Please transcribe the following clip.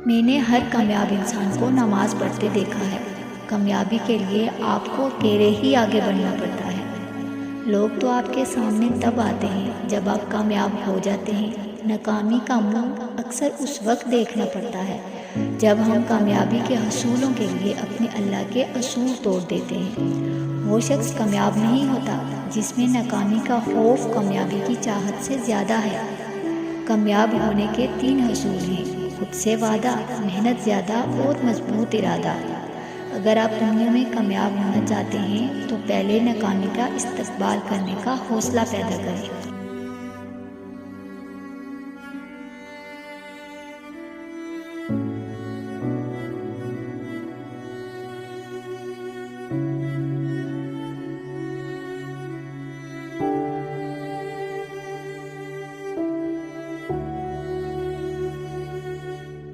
मैंने हर कामयाब इंसान को नमाज़ पढ़ते देखा है। कामयाबी के लिए आपको अकेले ही आगे बढ़ना पड़ता है। लोग तो आपके सामने तब आते हैं जब आप कामयाब हो जाते हैं। नाकामी का मुंह अक्सर उस वक्त देखना पड़ता है जब हम कामयाबी के हसूलों के लिए अपने अल्लाह के असूल तोड़ देते हैं। वो शख्स कामयाब नहीं होता जिसमें नाकामी का खौफ कामयाबी की चाहत से ज़्यादा है। कामयाब होने के 3 हसूल हैं: खुद से वादा, मेहनत ज़्यादा और मजबूत इरादा। अगर आप दुनिया में कामयाब होना चाहते हैं तो पहले नाकामी का इस्तकबाल करने का हौसला पैदा करें।